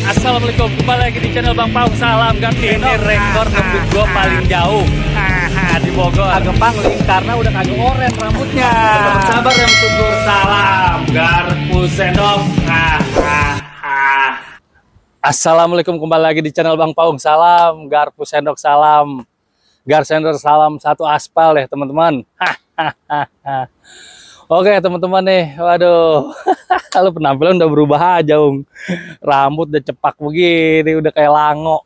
Assalamualaikum, kembali lagi di channel Bang Paung. Salam Gang. Ini rekor ngebut gue paling jauh di Bogor. Agak pangling karena udah kagak oren rambutnya. Tetap sabar yang tunggu. Salam Garpu Sendok. Assalamualaikum, kembali lagi di channel Bang Paung. Salam Garpu Sendok, salam Gar Sender, salam satu aspal ya teman-teman. Oke teman-teman nih, waduh, kalau penampilan udah berubah aja, rambut udah cepak begini, udah kayak lango.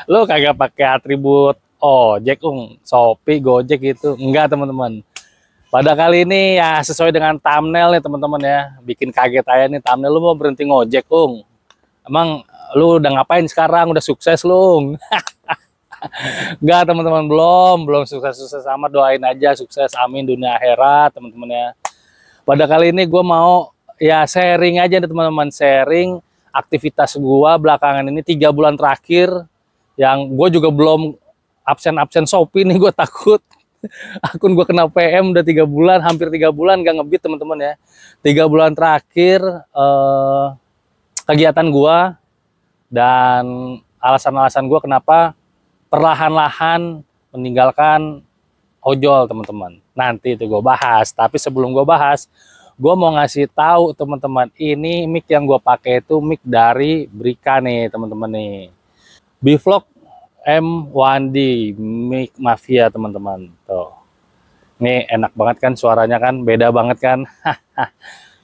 Lo kagak pakai atribut ojek, Shopee, Gojek gitu, enggak teman-teman. Pada kali ini ya sesuai dengan thumbnail nih teman-teman ya, bikin kaget aja nih thumbnail. Lu mau berhenti ngojek, Emang lu udah ngapain sekarang? Udah sukses, lu? Enggak teman-teman, belum sukses-sukses amat, doain aja sukses, amin dunia akhirat teman-teman ya. Pada kali ini gue mau ya sharing aja nih teman-teman, sharing aktivitas gue belakangan ini 3 bulan terakhir, yang gue juga belum absen Shopee nih, gue takut akun gue kena PM. Udah 3 bulan, hampir 3 bulan gak ngebit teman-teman ya. 3 bulan terakhir kegiatan gue dan alasan-alasan gue kenapa perlahan-lahan meninggalkan ojol teman-teman. Nanti itu gue bahas. Tapi sebelum gue bahas, gue mau ngasih tahu teman-teman, ini mic yang gue pakai itu mic dari Brika nih teman-teman nih. Bivlog M1D mic Mafia teman-teman. Tuh. Ini enak banget kan suaranya kan, beda banget kan.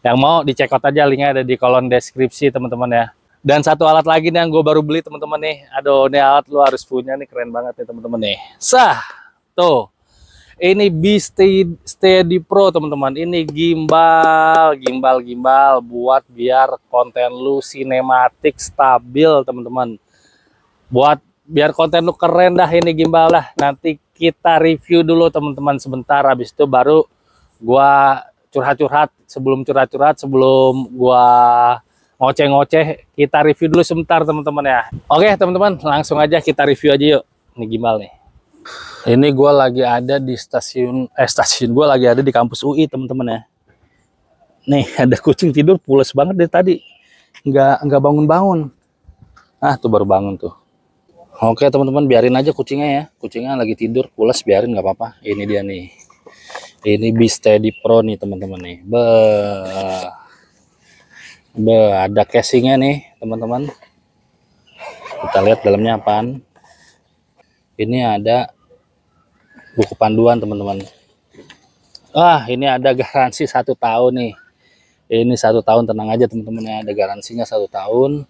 Yang mau dicek out aja, linknya ada di kolom deskripsi teman-teman ya. Dan satu alat lagi nih yang gue baru beli teman-teman nih. Aduh, ini alat lu harus punya nih, keren banget nih teman-teman nih. Sah, tuh. Ini Steady Pro teman-teman. Ini gimbal buat biar konten lu sinematik stabil teman-teman. Buat biar konten lu keren dah ini gimbal dah. Nanti kita review dulu teman-teman sebentar, habis itu baru gua curhat-curhat. Sebelum gua ngoceh-ngoceh, kita review dulu sebentar teman-teman ya. Oke teman-teman, langsung aja kita review aja yuk. Ini gimbal nih. Ini gue lagi ada di stasiun gue lagi ada di kampus UI teman-teman ya. Nih ada kucing tidur pules banget dari tadi, nggak bangun-bangun. Ah tuh baru bangun tuh. Oke teman-teman, biarin aja kucingnya ya. Kucingnya lagi tidur pules, biarin nggak apa-apa. Ini dia nih. Ini Steady Pro nih teman-teman nih. Ada casingnya nih teman-teman. Kita lihat dalamnya apaan. Ini ada buku panduan teman-teman. Ini ada garansi 1 tahun nih. Ini 1 tahun, tenang aja teman-teman ya, ada garansinya 1 tahun.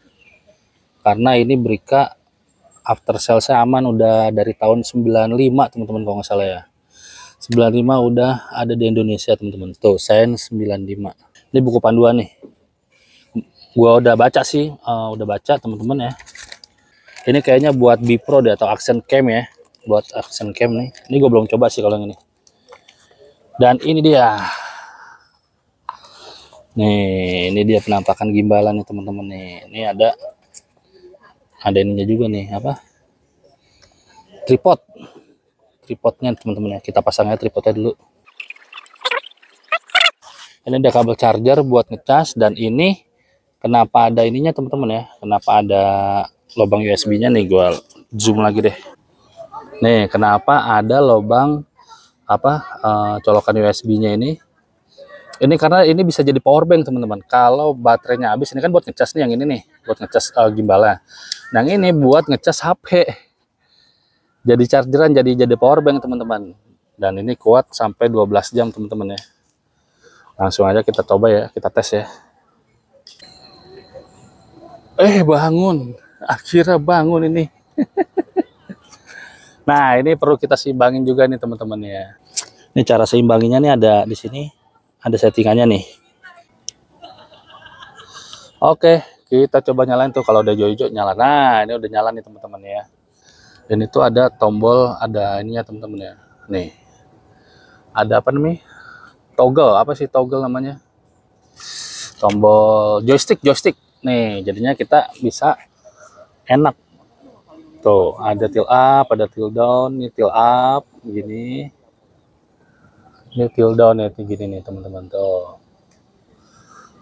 Karena ini Brika after sales-nya aman udah dari tahun 95 teman-teman kalau nggak salah ya. 95 udah ada di Indonesia teman-teman. Tuh, Sen 95. Ini buku panduan nih. Gua udah baca sih, udah baca teman-teman ya. Ini kayaknya buat Bipro deh atau Action Cam ya. Buat Action Cam nih. Ini gue belum coba sih kalau yang ini. Dan ini dia. Nih, ini dia penampakan gimbalan nih teman-teman nih. Ini ada ininya juga nih, apa? Tripodnya teman-teman ya. Kita pasangnya tripodnya dulu. Ini ada kabel charger buat ngecas, dan ini kenapa ada ininya teman-teman ya? Kenapa ada lubang USB-nya nih, gue zoom lagi deh. Nih, kenapa ada lubang colokan USB-nya ini? Ini karena ini bisa jadi power bank teman-teman. Kalau baterainya habis, ini kan buat ngecas nih, yang ini nih buat ngecas gimbalnya. Yang ini buat ngecas HP. Jadi chargeran, jadi power bank teman-teman. Dan ini kuat sampai 12 jam teman-teman ya. Langsung aja kita coba ya, kita tes ya. Bangun. Akhirnya bangun ini. Nah, ini perlu kita seimbangin juga nih teman-teman ya. Ini cara seimbanginya nih, ada di sini, ada settingannya nih. Oke, kita coba nyalain tuh. Kalau udah hijau-hijau nyala. Nah, ini udah nyala nih teman-teman ya. Dan itu ada tombol, ada ininya teman-teman ya. Nih. Ada apa nih? Toggle, apa sih toggle namanya? Tombol joystick. Nih, jadinya kita bisa enak. Tuh, ada tilt up, ada tilt down, ini tilt up, begini. Ini tilt down ya, gini nih teman-teman tuh.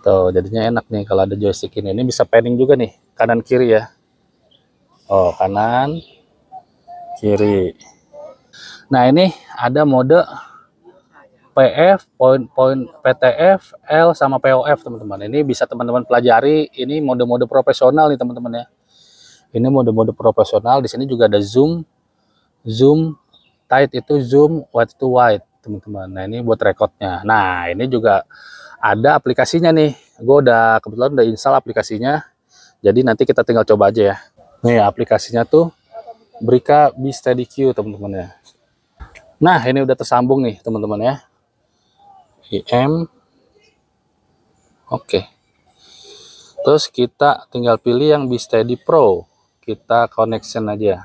Tuh, jadinya enak nih kalau ada joystick ini. Ini bisa panning juga nih, kanan kiri ya. Oh, kanan, kiri. Nah, ini ada mode PF, poin PTF, L sama POF teman-teman. Ini bisa teman-teman pelajari. Ini mode-mode profesional nih teman-teman ya. Ini mode-mode profesional. Di sini juga ada zoom, tight itu zoom, wide itu wide teman-teman. Nah, ini buat recordnya. Nah, ini juga ada aplikasinya nih. Gue udah kebetulan udah install aplikasinya. Jadi nanti kita tinggal coba aja ya. Nih aplikasinya tuh Brika Be Steady Q teman-teman ya. Nah, ini udah tersambung nih teman-teman ya. IM. Oke. Terus kita tinggal pilih yang Be Steady Pro. Kita connection aja.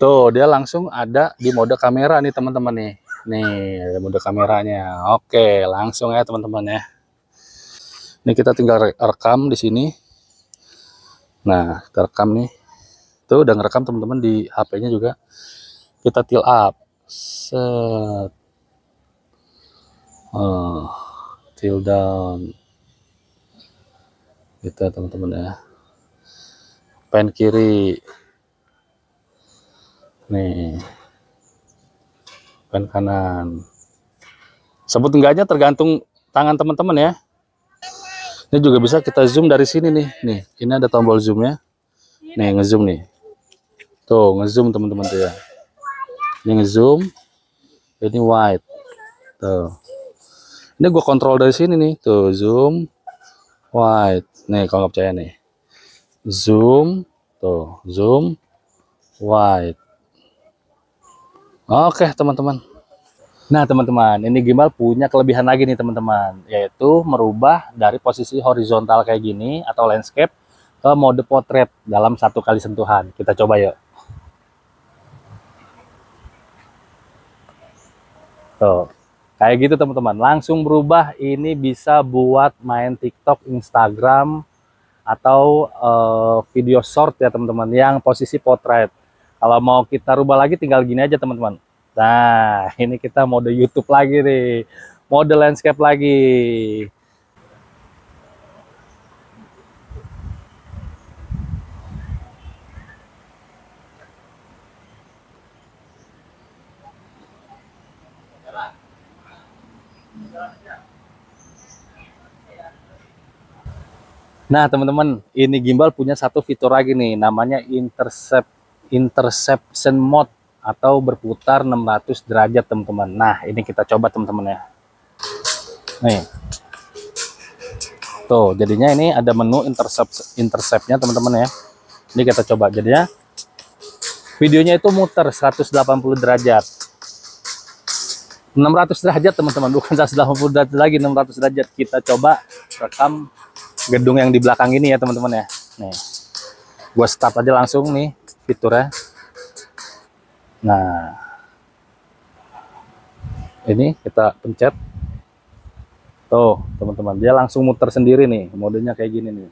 Tuh, dia langsung ada di mode kamera nih teman-teman nih. Nih, ada mode kameranya. Oke, langsung ya teman-teman ya. Ini kita tinggal rekam di sini. Nah, kita rekam nih. Tuh udah ngerekam teman-teman di HP-nya juga. Kita tilt up. Set. Tilt down. Gitu teman-teman ya. Pen kiri. Nih. Pen kanan. Sebut enggaknya tergantung tangan teman-teman ya. Ini juga bisa kita zoom dari sini nih. Nih, ini ada tombol zoomnya. Nih, ngezoom nih. Tuh, ngezoom teman-teman tuh ya. Ini ngezoom. Ini wide. Tuh. Ini gue kontrol dari sini nih. Tuh, zoom, wide. Nih, kalau nggak percaya nih. Zoom. Tuh, zoom, wide. Oke, teman-teman. Nah, teman-teman, ini gimbal punya kelebihan lagi nih, teman-teman. Yaitu merubah dari posisi horizontal kayak gini atau landscape ke mode portrait dalam 1 kali sentuhan. Kita coba yuk. Tuh, kayak gitu teman-teman. Langsung berubah. Ini bisa buat main TikTok, Instagram, atau video short ya teman-teman. Yang posisi portrait. Kalau mau kita rubah lagi tinggal gini aja teman-teman. Nah, ini kita mode YouTube lagi nih. Mode landscape lagi. Nah, teman-teman, ini gimbal punya satu fitur lagi nih, namanya interception mode atau berputar 600 derajat, teman-teman. Nah, ini kita coba, teman-teman ya. Nih. Tuh, jadinya ini ada menu interceptnya, teman-teman ya. Ini kita coba. Jadinya videonya itu muter 180 derajat. 600 derajat, teman-teman, bukan 180 derajat lagi, 600 derajat. Kita coba rekam gedung yang di belakang ini ya teman-teman ya. Nih, gue start aja langsung nih fiturnya. Nah, ini kita pencet. Tuh teman-teman, dia langsung muter sendiri nih. Modenya kayak gini nih.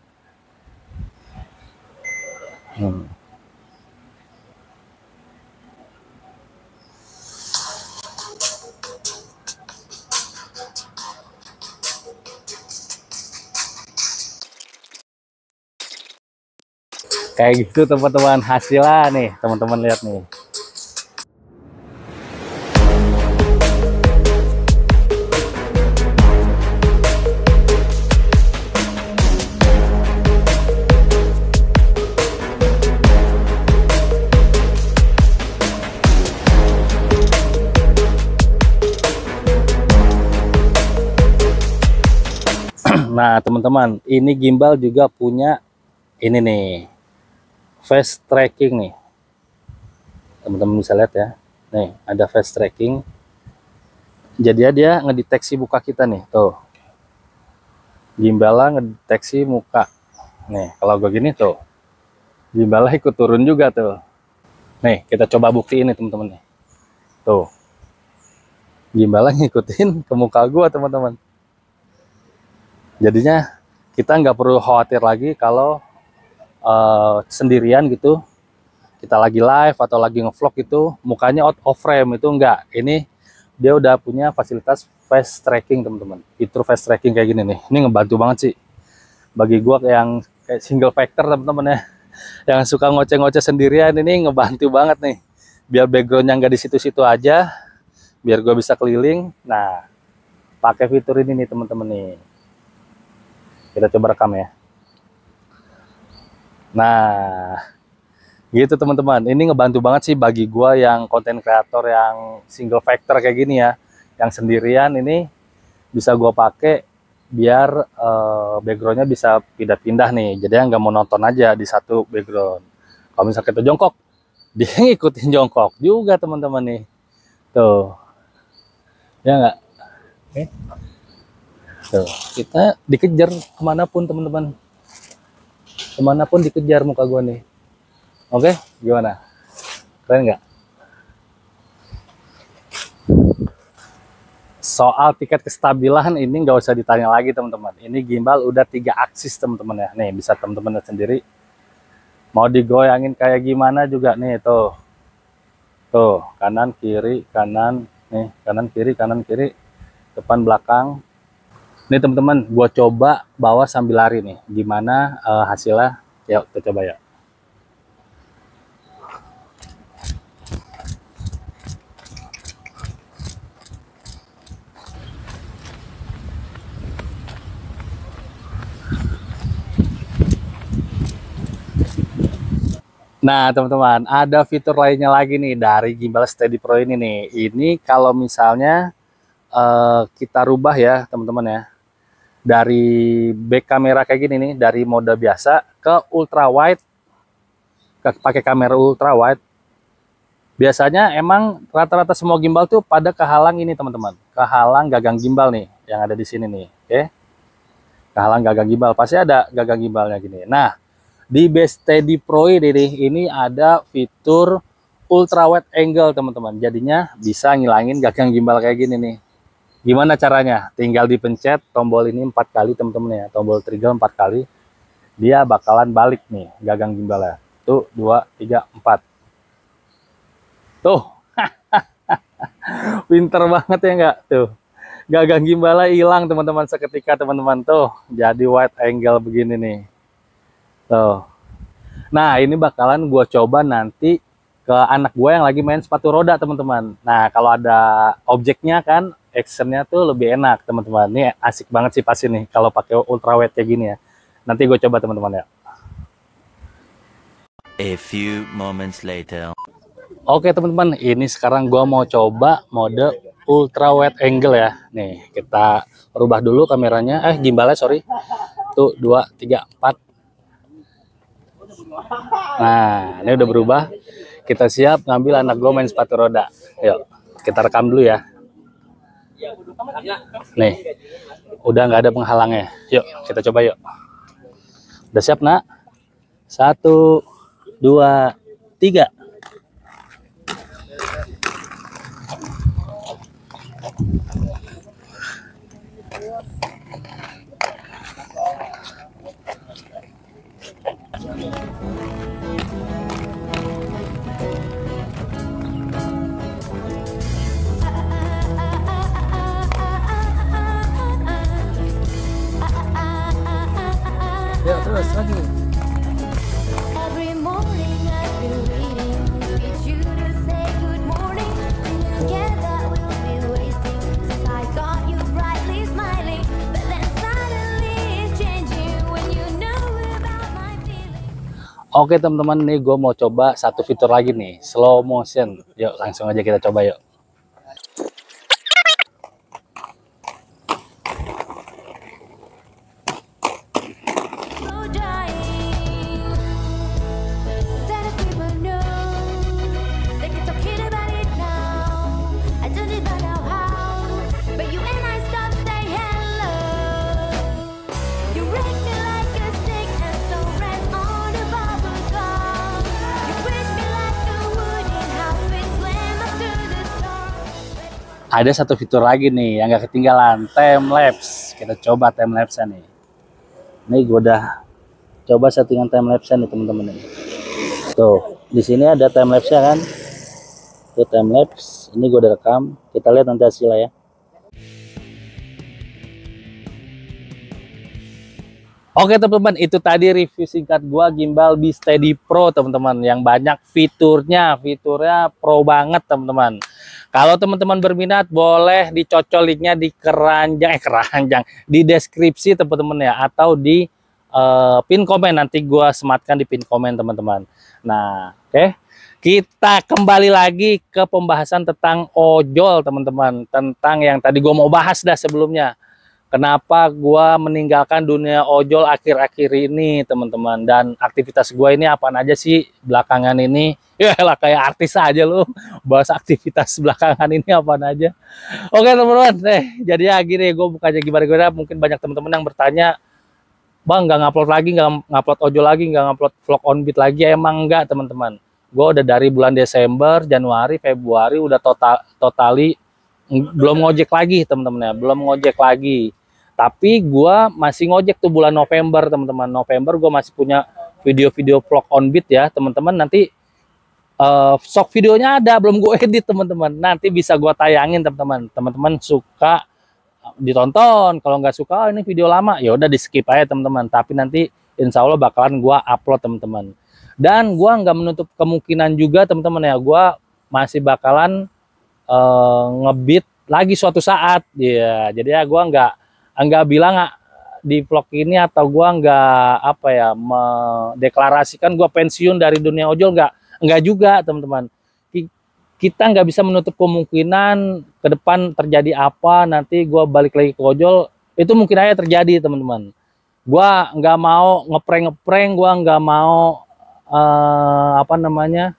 Kayak gitu teman-teman, hasilnya nih teman-teman, lihat nih. Nah teman-teman, ini gimbal juga punya ini nih, face tracking nih, teman-teman bisa lihat ya. Nih ada face tracking, jadi dia ngedeteksi muka kita nih. Tuh, gimbalnya ngedeteksi muka nih. Kalau gue gini tuh, gimbalnya ikut turun juga tuh. Nih kita coba bukti ini teman-teman nih. Tuh, gimbalnya ngikutin ke muka gue teman-teman. Jadinya kita nggak perlu khawatir lagi kalau sendirian gitu, kita lagi live atau lagi ngevlog itu mukanya out of frame, itu enggak. Ini dia udah punya fasilitas fast tracking teman-teman. Fitur fast tracking kayak gini nih, ini ngebantu banget sih bagi gua yang kayak single factor teman-teman ya, yang suka ngoceh-ngoceh sendirian. Ini ngebantu banget nih, biar backgroundnya nggak di situ-situ aja, biar gua bisa keliling. Nah, pakai fitur ini nih teman-teman nih, kita coba rekam ya. Nah, gitu teman-teman, ini ngebantu banget sih bagi gua yang konten kreator yang single factor kayak gini ya, yang sendirian. Ini bisa gua pakai biar backgroundnya bisa pindah-pindah nih, jadi nggak mau nonton aja di satu background. Kalau misalnya kita jongkok, dia ngikutin jongkok juga teman-teman nih, tuh ya nggak? Oke. Tuh, kita dikejar kemanapun teman-teman, kemanapun dikejar muka gua nih. Oke, gimana? Keren nggak? Soal tingkat kestabilan ini nggak usah ditanya lagi teman-teman. Ini gimbal udah 3 aksis teman-teman ya. Nih bisa teman-teman lihat sendiri. Mau digoyangin kayak gimana juga nih tuh. Tuh, kanan kiri kanan nih, kanan kiri, depan belakang. Nih teman-teman, gua coba bawa sambil lari nih. Gimana hasilnya? Yuk kita coba ya. Nah teman-teman, ada fitur lainnya lagi nih dari gimbal Steady Pro ini nih. Ini kalau misalnya kita rubah ya teman-teman ya, dari back kamera kayak gini nih, dari mode biasa ke ultra wide, pakai kamera ultra wide. Biasanya emang rata-rata semua gimbal tuh pada kehalang ini teman-teman, kehalang gagang gimbal nih yang ada di sini nih. Oke, kehalang gagang gimbal, pasti ada gagang gimbalnya gini. Nah, di Steady Pro ini ada fitur ultra wide angle teman-teman. Jadinya bisa ngilangin gagang gimbal kayak gini nih. Gimana caranya? Tinggal dipencet tombol ini 4 kali teman-teman ya. Tombol trigger 4 kali. Dia bakalan balik nih gagang gimbalnya. Tuh 2, 3, 4. Tuh. Pinter banget ya enggak? Tuh. Gagang gimbalnya hilang teman-teman seketika teman-teman tuh. Jadi wide angle begini nih. Tuh. Nah, ini bakalan gue coba nanti ke anak gue yang lagi main sepatu roda, teman-teman. Nah, kalau ada objeknya kan, actionnya tuh lebih enak, teman-teman. Ini asik banget sih pasti nih, kalau pakai ultra wide kayak gini ya. Nanti gue coba, teman-teman ya. A few moments later. Oke, teman-teman. Ini sekarang gue mau coba mode ultra wide angle ya. Nih, kita rubah dulu kameranya. Gimbalnya, sorry. Tuh, 2, 3, 4. Nah, ini udah berubah. Kita siap ngambil anak gue main sepatu roda. Yuk, kita rekam dulu ya. Nih, udah nggak ada penghalangnya. Yuk, kita coba yuk. Udah siap, nak? 1, 2, 3. Ya, terus lagi. Oke teman-teman, nih gue mau coba satu fitur lagi nih, slow motion. Yuk langsung aja kita coba yuk. Ada satu fitur lagi nih yang gak ketinggalan, time lapse. Kita coba time lapse nih. Nih gue udah coba settingan time lapse nih teman-teman nih. Tuh, di sini ada time lapse kan? Tuh time lapse. Ini gue udah rekam. Kita lihat nanti hasilnya ya. Oke teman-teman, itu tadi review singkat gua gimbal B-Steady Pro teman-teman, yang banyak fiturnya pro banget teman-teman. Kalau teman-teman berminat boleh dicocol linknya di keranjang di deskripsi teman-teman ya, atau di pin komen, nanti gua sematkan di pin komen teman-teman. Nah, oke. Kita kembali lagi ke pembahasan tentang ojol teman-teman, tentang yang tadi gua mau bahas dah sebelumnya. Kenapa gua meninggalkan dunia ojol akhir-akhir ini teman-teman, dan aktivitas gua ini apa aja sih belakangan ini. Ya lah kayak artis aja lu bahas aktivitas belakangan ini apa aja. Oke teman-teman, jadi ya gini, gue bukannya gimana-gimana, mungkin banyak teman-teman yang bertanya, bang nggak ngupload lagi, nggak ngupload ojol lagi, nggak ngupload vlog on beat lagi. Emang enggak teman-teman, gue udah dari bulan Desember, Januari, Februari udah totali belum ngojek lagi teman-teman ya, belum ngojek lagi. Tapi gue masih ngojek tuh bulan November teman-teman. November gue masih punya video-video vlog on beat ya teman-teman. Nanti stock videonya ada, belum gue edit teman-teman. Nanti bisa gue tayangin teman-teman. Teman-teman suka ditonton, kalau nggak suka ini video lama ya udah di skip aja teman-teman. Tapi nanti insya Allah bakalan gue upload teman-teman. Dan gue nggak menutup kemungkinan juga teman-teman ya, gue masih bakalan ngebeat lagi suatu saat ya. Jadi ya gue nggak bilang di vlog ini, atau gue nggak apa ya mendeklarasikan gue pensiun dari dunia ojol, nggak juga teman-teman. Kita nggak bisa menutup kemungkinan ke depan terjadi apa, nanti gue balik lagi ke ojol, itu mungkin aja terjadi teman-teman. Gue nggak mau ngeprank, gue nggak mau apa namanya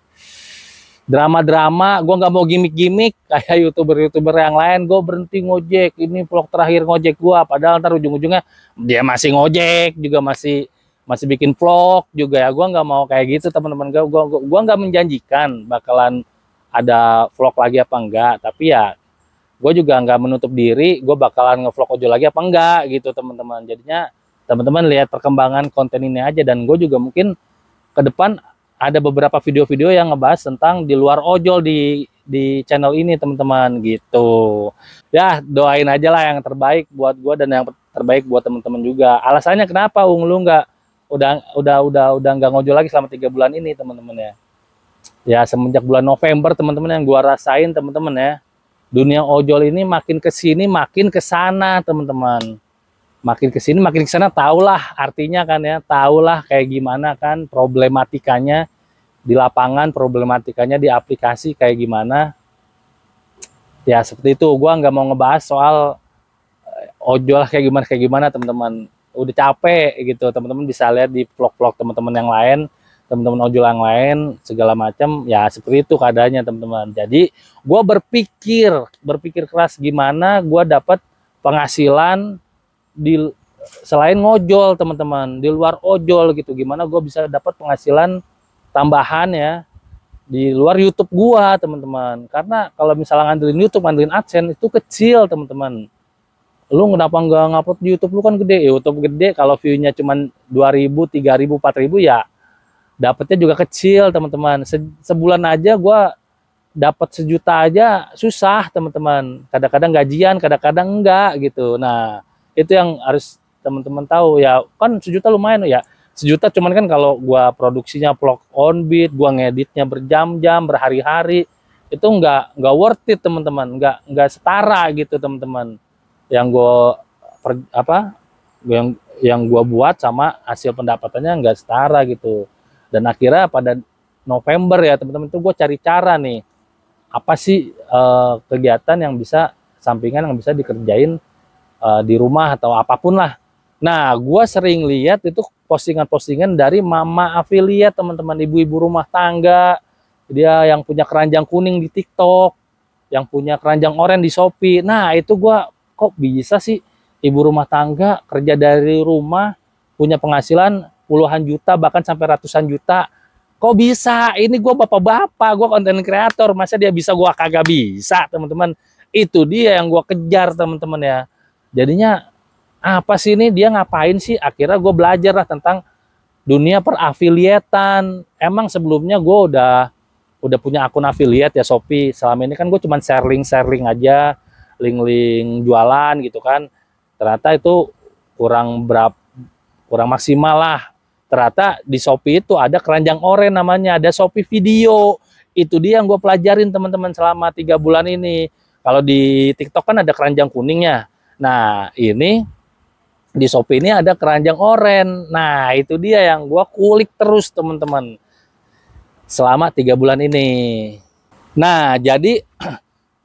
drama-drama, gue nggak mau gimmick-gimmick kayak youtuber yang lain. Gue berhenti ngojek, ini vlog terakhir ngojek gue, padahal ntar ujung-ujungnya dia masih ngojek juga, masih bikin vlog juga ya. Gue nggak mau kayak gitu teman-teman. Gue nggak menjanjikan bakalan ada vlog lagi apa enggak, tapi ya gue juga nggak menutup diri gue bakalan ngevlog ojol lagi apa enggak gitu teman-teman. Jadinya teman-teman lihat perkembangan konten ini aja, dan gue juga mungkin ke depan ada beberapa video-video yang ngebahas tentang di luar ojol di channel ini teman-teman gitu. Ya doain aja lah yang terbaik buat gue dan yang terbaik buat teman-teman juga. Alasannya kenapa lu nggak udah nggak ngojol lagi selama 3 bulan ini teman-teman ya. Ya semenjak bulan November teman-teman, yang gue rasain teman-teman ya, dunia ojol ini makin kesini makin kesana teman-teman. Makin kesini makin kesana, tahulah artinya kan ya, tahulah kayak gimana kan problematikanya di lapangan, problematikanya di aplikasi kayak gimana. Ya seperti itu, gua nggak mau ngebahas soal ojol kayak gimana teman-teman. Udah capek gitu, teman-teman bisa lihat di vlog-vlog teman-teman yang lain, teman-teman ojol yang lain segala macam. Ya seperti itu keadaannya teman-teman. Jadi gua berpikir keras gimana gua dapat penghasilan di selain ngojol teman-teman, di luar ojol gitu. Gimana gue bisa dapat penghasilan tambahan ya di luar YouTube gua teman-teman. Karena kalau misalnya ngandelin YouTube, ngandelin AdSense itu kecil teman-teman. Lu kenapa nggak ngupload di YouTube? Lu kan gede, YouTube gede, kalau view-nya cuma 2.000, 3.000, 4.000 ya dapatnya juga kecil teman-teman. Sebulan aja gua dapat 1 juta aja susah teman-teman. Kadang-kadang gajian, kadang-kadang enggak gitu. Nah itu yang harus teman-teman tahu ya. Kan 1 juta lumayan ya, 1 juta cuman kan kalau gua produksinya vlog on beat, gua ngeditnya berjam-jam, berhari-hari, itu nggak worth it teman-teman, nggak setara gitu teman-teman, yang gua yang gua buat sama hasil pendapatannya nggak setara gitu. Dan akhirnya pada November ya teman-teman, itu gue cari cara nih, apa sih kegiatan yang bisa sampingan yang bisa dikerjain di rumah atau apapun lah. Nah, gue sering lihat itu postingan-postingan dari mama affiliate teman-teman, ibu-ibu rumah tangga, dia yang punya keranjang kuning di TikTok, yang punya keranjang oranye di Shopee. Nah, itu gue kok bisa sih ibu rumah tangga kerja dari rumah punya penghasilan puluhan juta bahkan sampai ratusan juta. Kok bisa? Ini gue bapak-bapak, gue konten kreator, masa dia bisa, gue kagak bisa teman-teman. Itu dia yang gue kejar teman-teman ya. Jadinya apa sih ini, dia ngapain sih? Akhirnya gue belajar lah tentang dunia perafiliatan. Emang sebelumnya gue udah punya akun affiliate ya Shopee. Selama ini kan gue cuma sharing aja, link-link jualan gitu kan. Ternyata itu kurang maksimal lah. Ternyata di Shopee itu ada keranjang oren namanya, ada Shopee video. Itu dia yang gue pelajarin teman-teman selama 3 bulan ini. Kalau di TikTok kan ada keranjang kuningnya. Nah ini di Shopee ini ada keranjang oren. Nah itu dia yang gue kulik terus teman-teman selama 3 bulan ini. Nah jadi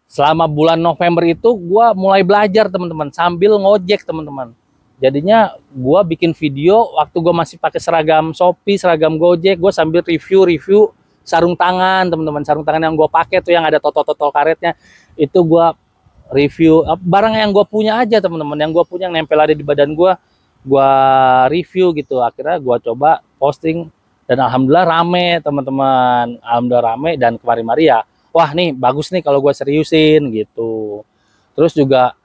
selama bulan November itu gue mulai belajar teman-teman sambil ngojek teman-teman. Jadinya gue bikin video waktu gue masih pakai seragam Shopee, seragam Gojek, gue sambil review sarung tangan teman-teman. Sarung tangan yang gue pakai tuh yang ada totol-totol karetnya, itu gue review barang yang gue punya aja teman-teman, yang gue punya yang nempel ada di badan gue review gitu. Akhirnya gue coba posting dan alhamdulillah rame teman-teman, alhamdulillah rame. Dan kemarin ya, wah nih bagus nih kalau gue seriusin gitu. Terus juga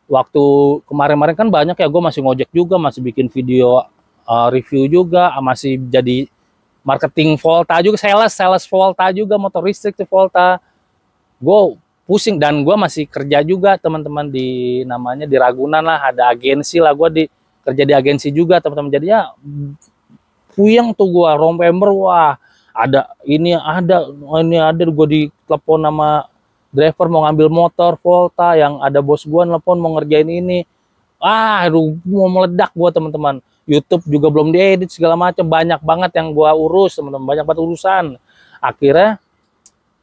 waktu kemarin-kemarin kan banyak ya, gue masih ngojek juga, masih bikin video review juga, masih jadi marketing Volta juga, sales Volta juga, motor listrik tuh Volta. Gue pusing dan gue masih kerja juga teman-teman di namanya di Ragunan lah, ada agensi lah, gue kerja di agensi juga teman-teman. Jadinya puyeng tuh gue November, wah ada ini ada gue ditelepon sama driver mau ngambil motor Volta, yang ada bos gue nelpon mau ngerjain ini. Aduh, mau meledak gue teman-teman. YouTube juga belum diedit segala macam, banyak banget yang gue urus teman-teman, banyak banget urusan. Akhirnya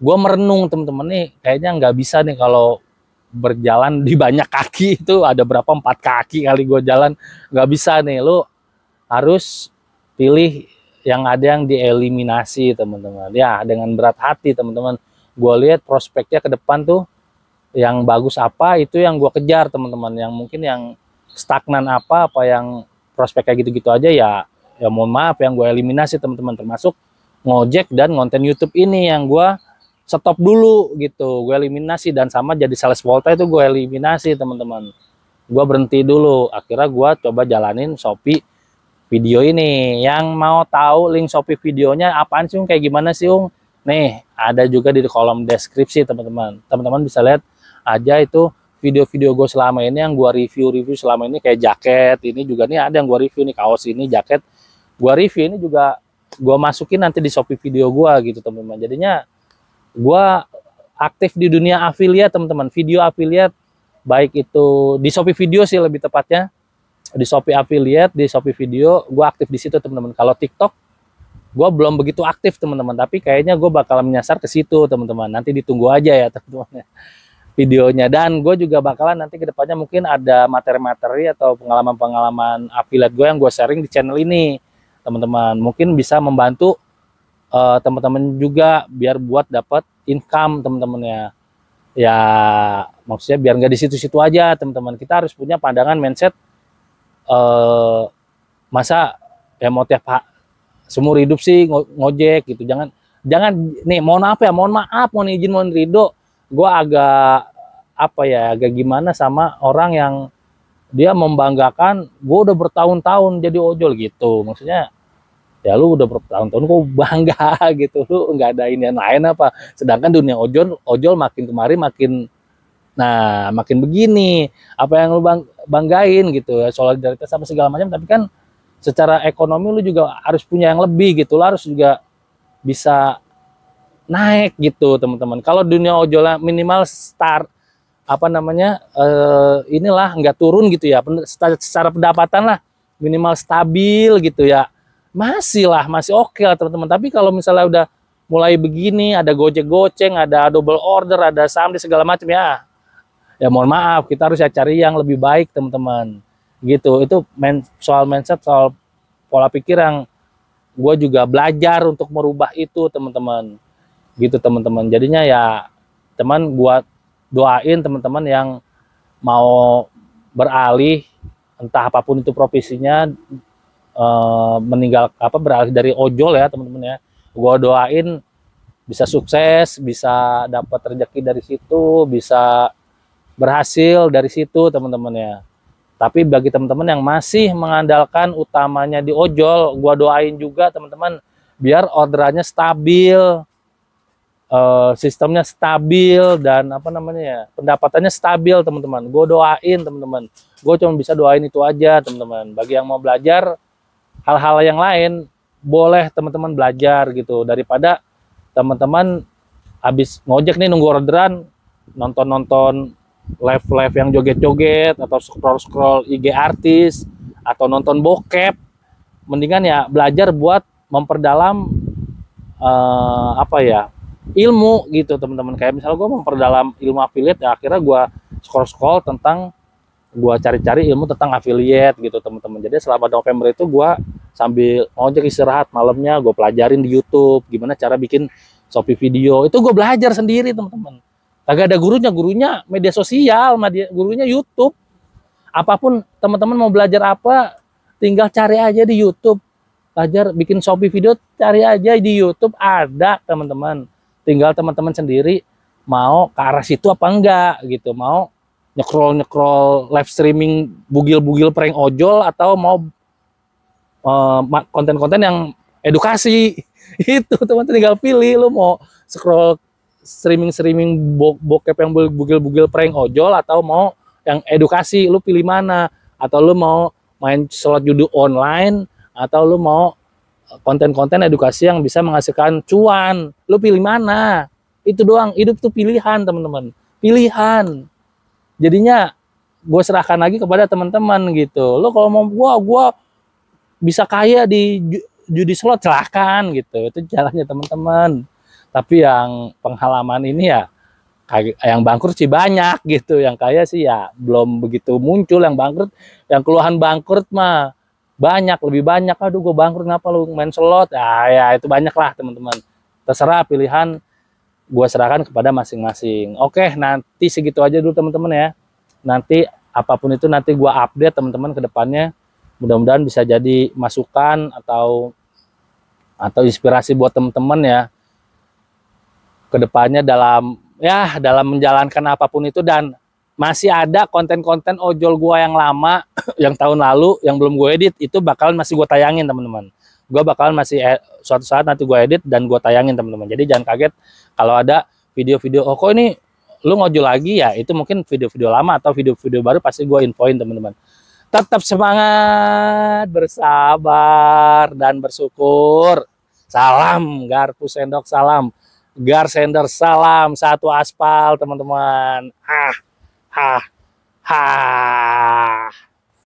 gue merenung teman-teman, nih kayaknya nggak bisa nih kalau berjalan di banyak kaki. Itu ada berapa 4 kaki kali gue jalan, nggak bisa nih. Lu harus pilih yang ada yang dieliminasi teman-teman ya, dengan berat hati teman-teman. Gue lihat prospeknya ke depan tuh yang bagus apa, itu yang gue kejar teman-teman. Yang mungkin yang stagnan apa yang prospek kayak gitu-gitu aja ya mohon maaf yang gue eliminasi teman-teman. Termasuk ngojek dan konten YouTube ini yang gue stop dulu gitu, gue eliminasi. Dan sama jadi sales Volta itu gue eliminasi teman-teman, gue berhenti dulu. Akhirnya gue coba jalanin Shopee video ini. Yang mau tahu link Shopee videonya apaan sih, kayak gimana sih nih ada juga di kolom deskripsi teman-teman. Teman-teman bisa lihat aja itu video-video gue selama ini yang gue review selama ini. Kayak jaket ini juga nih ada yang gue review nih, kaos ini, jaket gue review ini juga gue masukin nanti di Shopee video gue gitu teman-teman. Jadinya gue aktif di dunia affiliate teman-teman, video affiliate, baik itu di Shopee video sih lebih tepatnya, di Shopee affiliate, di Shopee video gue aktif di situ teman-teman. Kalau TikTok gue belum begitu aktif teman-teman, tapi kayaknya gue bakal menyasar ke situ teman-teman. Nanti ditunggu aja ya teman-teman videonya. Dan gue juga bakalan nanti kedepannya mungkin ada materi-materi atau pengalaman-pengalaman affiliate gue yang gue sharing di channel ini teman-teman. Mungkin bisa membantu teman-teman juga biar buat dapat income teman-teman ya. Ya maksudnya biar nggak di situ-situ aja teman-teman. Kita harus punya pandangan mindset, masa ya mau tiap seumur hidup sih ngojek gitu. Jangan nih, mohon izin, mohon ridho, gue agak agak gimana sama orang yang dia membanggakan gue udah bertahun-tahun jadi ojol gitu. Maksudnya ya lu udah bertahun-tahun kok bangga gitu, lu nggak ada ini yang lain apa. Sedangkan dunia ojol makin kemari makin begini. Apa yang lu banggain gitu ya, solidaritas sama segala macam, tapi kan secara ekonomi lu juga harus punya yang lebih gitu. Lu harus juga bisa naik gitu teman-teman. Kalau dunia ojol minimal start inilah nggak turun gitu ya, secara pendapatan lah minimal stabil gitu ya, masih oke lah teman-teman. Tapi kalau misalnya udah mulai begini, ada goceng, ada double order, ada samdi segala macam ya mohon maaf, kita harus cari yang lebih baik teman-teman gitu. Itu soal mindset, soal pola pikir yang gue juga belajar untuk merubah itu teman-teman gitu teman-teman. Jadinya ya teman, gue doain teman-teman yang mau beralih entah apapun itu profesinya, beralih dari ojol ya teman-teman ya, gue doain bisa sukses, bisa dapat rezeki dari situ, bisa berhasil dari situ teman-teman ya. Tapi bagi teman-teman yang masih mengandalkan utamanya di ojol, gua doain juga teman-teman biar orderannya stabil, sistemnya stabil, dan pendapatannya stabil teman-teman. Gue doain teman-teman, gue cuma bisa doain itu aja teman-teman. Bagi yang mau belajar hal-hal yang lain boleh teman-teman belajar gitu, daripada teman-teman habis ngojek nih nunggu orderan nonton-nonton live-live yang joget-joget atau scroll-scroll IG artis atau nonton bokep. Mendingan ya belajar buat memperdalam apa ya, ilmu gitu teman-teman. Kayak misalnya gue memperdalam ilmu affiliate, ya akhirnya gue scroll-scroll tentang, gue cari-cari ilmu tentang affiliate gitu teman-teman. Jadi selama November itu gue sambil ngojek istirahat malamnya gue pelajarin di YouTube gimana cara bikin Shopee video. Itu gue belajar sendiri teman-teman. Kagak ada gurunya media sosial, gurunya YouTube. Apapun teman-teman mau belajar apa, tinggal cari aja di YouTube. Belajar bikin Shopee video, cari aja di YouTube, ada teman-teman. Tinggal teman-teman sendiri mau ke arah situ apa enggak gitu, mau nyekrol live streaming bugil-bugil prank ojol atau mau konten-konten yang edukasi. Itu teman-teman tinggal pilih, lu mau scroll streaming bokep yang bugil-bugil prank ojol atau mau yang edukasi, lu pilih mana? Atau lu mau main slot judi online atau lu mau konten-konten edukasi yang bisa menghasilkan cuan, lu pilih mana? Itu doang, hidup tuh pilihan teman-teman, pilihan. Jadinya gue serahkan lagi kepada teman-teman gitu. Lo kalau mau gue bisa kaya di judi slot, silahkan gitu. Itu jalannya teman-teman. Tapi yang penghalaman ini ya, yang bangkrut sih banyak gitu. Yang kaya sih ya belum begitu muncul yang bangkrut. Yang keluhan bangkrut mah banyak, lebih banyak. Aduh gue bangkrut, ngapa lu main slot? Ya itu banyak lah teman-teman. Terserah, pilihan gue serahkan kepada masing-masing. Oke, nanti segitu aja dulu teman-teman ya. Nanti apapun itu nanti gue update teman-teman ke depannya. Mudah-mudahan bisa jadi masukan atau inspirasi buat teman-teman ya ke depannya dalam menjalankan apapun itu. Dan masih ada konten-konten ojol gue yang lama yang tahun lalu yang belum gue edit, itu bakalan masih gue tayangin teman-teman. Gue bakalan masih suatu saat nanti gue edit dan gue tayangin teman-teman. Jadi jangan kaget kalau ada video-video, oh kok ini lu ngojol lagi ya, itu mungkin video-video lama atau video-video baru pasti gue infoin teman-teman. Tetap semangat, bersabar dan bersyukur. Salam Garpu Sendok, salam Gar Sender, salam satu aspal teman-teman. Ah, ah.